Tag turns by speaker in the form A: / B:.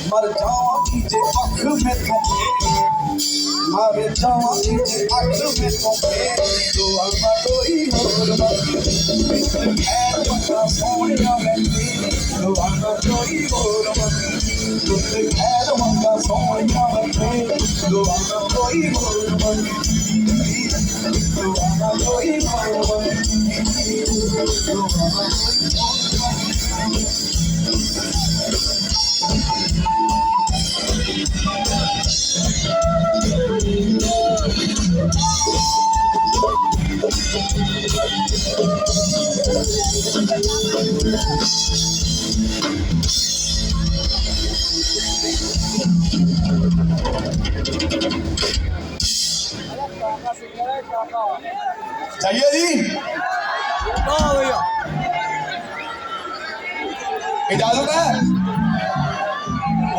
A: मर जावा कीजे अख में तुम्हें मर जावा कीजे अख में तुम्हें तो अल्लाह कोई और मत खैर पका सोनिया में तो अल्लाह कोई और मत खैर पका सोनिया में तो अल्लाह कोई और मत तो अल्लाह कोई और मत तो अल्लाह कोई चाहिए जी
B: भैया
A: इजाजत है।